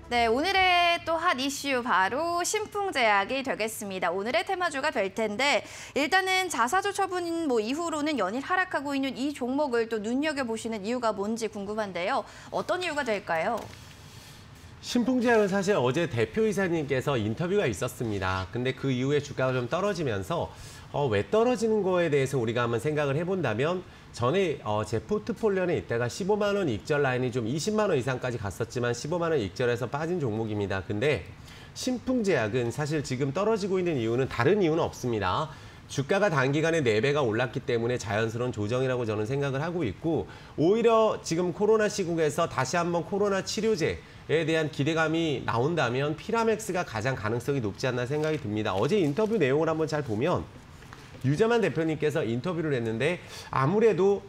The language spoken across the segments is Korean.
네, 오늘의 또 핫 이슈 바로 신풍제약이 되겠습니다. 오늘의 테마주가 될 텐데 일단은 자사주 처분 이후로는 연일 하락하고 있는 이 종목을 또 눈여겨보시는 이유가 뭔지 궁금한데요. 어떤 이유가 될까요? 신풍제약은 사실 어제 대표이사님께서 인터뷰가 있었습니다. 근데 그 이후에 주가가 좀 떨어지면서 왜 떨어지는 거에 대해서 우리가 한번 생각을 해본다면 전에 제 포트폴리오에 있다가 15만 원 익절 라인이 좀 20만 원 이상까지 갔었지만 15만 원 익절에서 빠진 종목입니다. 근데 신풍제약은 사실 지금 떨어지고 있는 이유는 다른 이유는 없습니다. 주가가 단기간에 4배가 올랐기 때문에 자연스러운 조정이라고 저는 생각을 하고 있고, 오히려 지금 코로나 시국에서 다시 한번 코로나 치료제에 대한 기대감이 나온다면 피라맥스가 가장 가능성이 높지 않나 생각이 듭니다. 어제 인터뷰 내용을 한번 잘 보면 유재만 대표님께서 인터뷰를 했는데 아무래도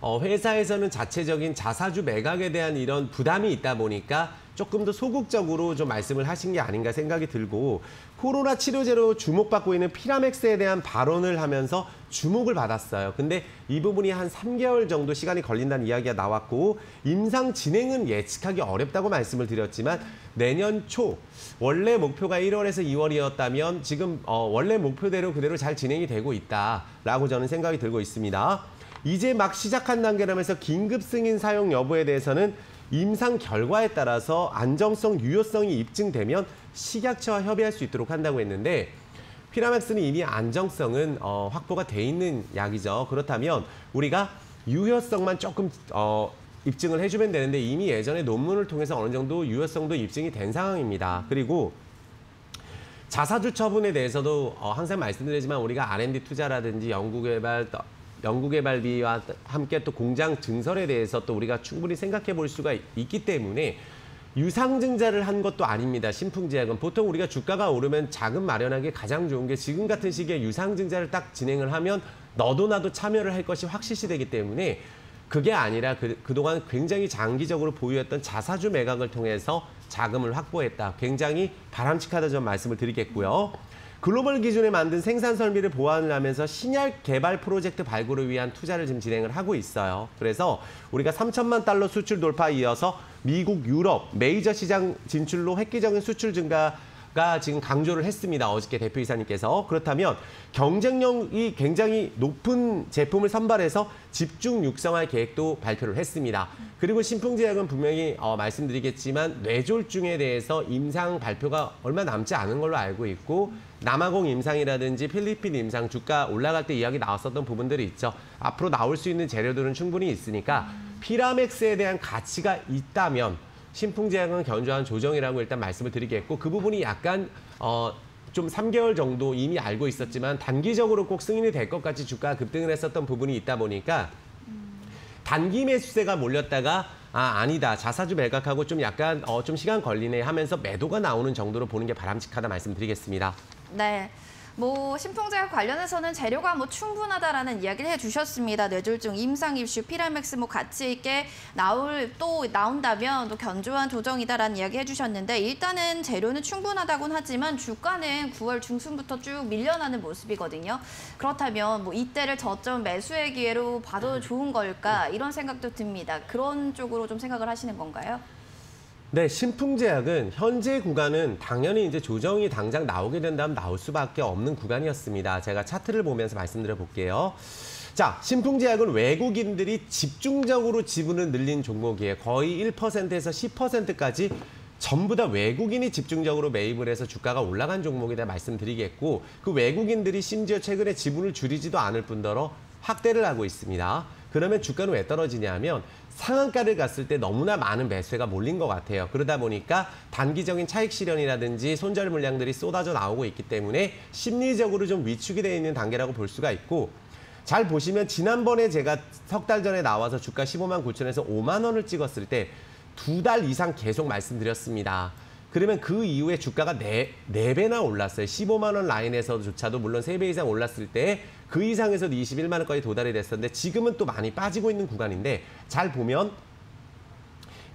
회사에서는 자체적인 자사주 매각에 대한 이런 부담이 있다 보니까 조금 더 소극적으로 좀 말씀을 하신 게 아닌가 생각이 들고, 코로나 치료제로 주목받고 있는 피라맥스에 대한 발언을 하면서 주목을 받았어요. 근데 이 부분이 한 3개월 정도 시간이 걸린다는 이야기가 나왔고, 임상 진행은 예측하기 어렵다고 말씀을 드렸지만 내년 초 원래 목표가 1월에서 2월이었다면 지금 원래 목표대로 그대로 잘 진행이 되고 있다라고 저는 생각이 들고 있습니다. 이제 막 시작한 단계라면서 긴급 승인 사용 여부에 대해서는 임상 결과에 따라서 안정성, 유효성이 입증되면 식약처와 협의할 수 있도록 한다고 했는데, 피라맥스는 이미 안정성은 확보가 돼 있는 약이죠. 그렇다면 우리가 유효성만 조금 입증을 해주면 되는데 이미 예전에 논문을 통해서 어느 정도 유효성도 입증이 된 상황입니다. 그리고 자사주 처분에 대해서도 항상 말씀드리지만 우리가 R&D 투자라든지 연구개발비와 함께 또 공장 증설에 대해서 또 우리가 충분히 생각해 볼 수가 있기 때문에 유상증자를 한 것도 아닙니다. 신풍제약은 보통 우리가 주가가 오르면 자금 마련하기 가장 좋은 게 지금 같은 시기에 유상증자를 딱 진행을 하면 너도 나도 참여를 할 것이 확실시되기 때문에, 그게 아니라 그동안 굉장히 장기적으로 보유했던 자사주 매각을 통해서 자금을 확보했다. 굉장히 바람직하다 점 말씀을 드리겠고요. 글로벌 기준에 만든 생산 설비를 보완을 하면서 신약 개발 프로젝트 발굴을 위한 투자를 지금 진행을 하고 있어요. 그래서 우리가 3천만 달러 수출 돌파에 이어서 미국, 유럽, 메이저 시장 진출로 획기적인 수출 증가가 지금 강조를 했습니다. 어저께 대표이사님께서. 그렇다면 경쟁력이 굉장히 높은 제품을 선발해서 집중 육성할 계획도 발표를 했습니다. 그리고 신풍제약은 분명히 말씀드리겠지만 뇌졸중에 대해서 임상 발표가 얼마 남지 않은 걸로 알고 있고, 남아공 임상이라든지 필리핀 임상 주가 올라갈 때 이야기 나왔었던 부분들이 있죠. 앞으로 나올 수 있는 재료들은 충분히 있으니까 피라맥스에 대한 가치가 있다면 신풍제약은 견조한 조정이라고 일단 말씀을 드리겠고, 그 부분이 약간 좀 3개월 정도 이미 알고 있었지만 단기적으로 꼭 승인이 될 것 같이 주가가 급등을 했었던 부분이 있다 보니까 단기 매수세가 몰렸다가 아니다, 자사주 매각하고 좀 약간 좀 시간 걸리네 하면서 매도가 나오는 정도로 보는 게 바람직하다 말씀드리겠습니다. 네. 신풍제약 관련해서는 재료가 충분하다라는 이야기를 해주셨습니다. 뇌졸중, 임상 이슈, 피라맥스 가치 있게 나온다면 또 견조한 조정이다라는 이야기 해주셨는데, 일단은 재료는 충분하다곤 하지만 주가는 9월 중순부터 쭉 밀려나는 모습이거든요. 그렇다면 이때를 저점 매수의 기회로 봐도 좋은 걸까, 이런 생각도 듭니다. 그런 쪽으로 좀 생각을 하시는 건가요? 네, 신풍제약은 현재 구간은 당연히 이제 조정이 당장 나오게 된다면 나올 수밖에 없는 구간이었습니다. 제가 차트를 보면서 말씀드려 볼게요. 자, 신풍제약은 외국인들이 집중적으로 지분을 늘린 종목이에요. 거의 1%에서 10%까지 전부 다 외국인이 집중적으로 매입을 해서 주가가 올라간 종목이다 말씀드리겠고, 그 외국인들이 심지어 최근에 지분을 줄이지도 않을 뿐더러 확대를 하고 있습니다. 그러면 주가는 왜 떨어지냐면 상한가를 갔을 때 너무나 많은 매수가 몰린 것 같아요. 그러다 보니까 단기적인 차익 실현이라든지 손절 물량들이 쏟아져 나오고 있기 때문에 심리적으로 좀 위축이 되어 있는 단계라고 볼 수가 있고, 잘 보시면 지난번에 제가 석 달 전에 나와서 주가 15만 9천에서 5만 원을 찍었을 때 2달 이상 계속 말씀드렸습니다. 그러면 그 이후에 주가가 4배나 올랐어요. 15만 원 라인에서조차도 물론 3배 이상 올랐을 때 그 이상에서도 21만 원까지 도달이 됐었는데 지금은 또 많이 빠지고 있는 구간인데, 잘 보면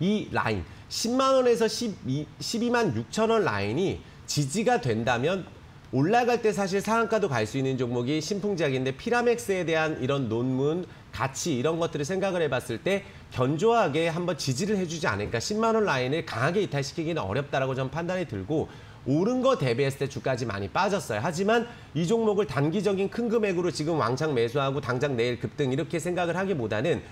이 라인 10만 원에서 12만 6천 원 라인이 지지가 된다면 올라갈 때 사실 상한가도 갈 수 있는 종목이 신풍제약인데, 피라맥스에 대한 이런 논문, 가치 이런 것들을 생각을 해봤을 때 견조하게 한번 지지를 해주지 않을까. 10만 원 라인을 강하게 이탈시키기는 어렵다라고 저는 판단이 들고 오른 거 대비했을 때 주가지 많이 빠졌어요. 하지만 이 종목을 단기적인 큰 금액으로 지금 왕창 매수하고 당장 내일 급등 이렇게 생각을 하기보다는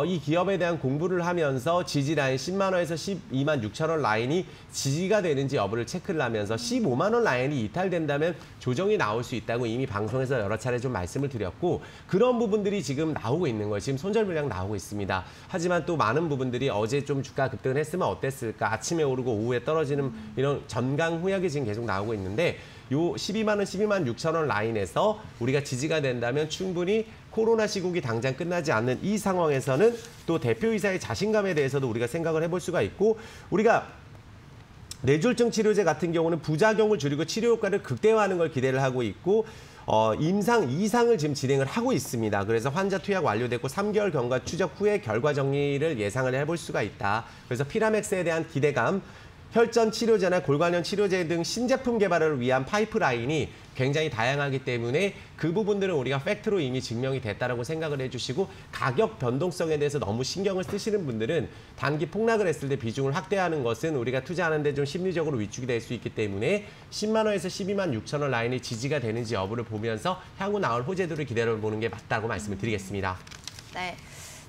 이 기업에 대한 공부를 하면서 지지 라인 10만 원에서 12만 6천 원 라인이 지지가 되는지 여부를 체크를 하면서 15만 원 라인이 이탈된다면 조정이 나올 수 있다고 이미 방송에서 여러 차례 좀 말씀을 드렸고 그런 부분들이 지금 나오고 있는 거예요. 지금 손절 물량 나오고 있습니다. 하지만 또 많은 부분들이 어제 좀 주가 급등을 했으면 어땠을까? 아침에 오르고 오후에 떨어지는 이런 전강 후약이 지금 계속 나오고 있는데 요 12만 원, 12만 6천 원 라인에서 우리가 지지가 된다면 충분히 코로나 시국이 당장 끝나지 않는 이 상황에서는 또 대표이사의 자신감에 대해서도 우리가 생각을 해볼 수가 있고 우리가 뇌졸중 치료제 같은 경우는 부작용을 줄이고 치료 효과를 극대화하는 걸 기대를 하고 있고 임상 2상을 지금 진행을 하고 있습니다. 그래서 환자 투약 완료됐고 3개월 경과 추적 후에 결과 정리를 예상을 해볼 수가 있다. 그래서 피라맥스에 대한 기대감 혈전 치료제나 골관련 치료제 등 신제품 개발을 위한 파이프라인이 굉장히 다양하기 때문에 그 부분들은 우리가 팩트로 이미 증명이 됐다라고 생각을 해주시고 가격 변동성에 대해서 너무 신경을 쓰시는 분들은 단기 폭락을 했을 때 비중을 확대하는 것은 우리가 투자하는데 좀 심리적으로 위축이 될 수 있기 때문에 10만 원에서 12만 6천 원 라인이 지지가 되는지 여부를 보면서 향후 나올 호재들을 기다려보는 게 맞다고 말씀을 드리겠습니다. 네.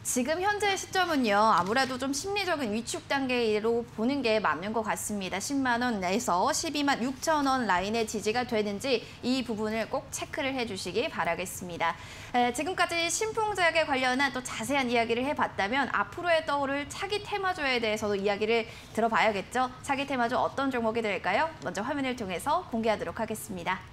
지금 현재 시점은요. 아무래도 좀 심리적인 위축 단계로 보는 게 맞는 것 같습니다. 10만 원에서 12만 6천 원 라인의 지지가 되는지 이 부분을 꼭 체크를 해주시기 바라겠습니다. 지금까지 신풍제약에 관련한 또 자세한 이야기를 해봤다면 앞으로의 떠오를 차기 테마주에 대해서도 이야기를 들어봐야겠죠. 차기 테마주 어떤 종목이 될까요? 먼저 화면을 통해서 공개하도록 하겠습니다.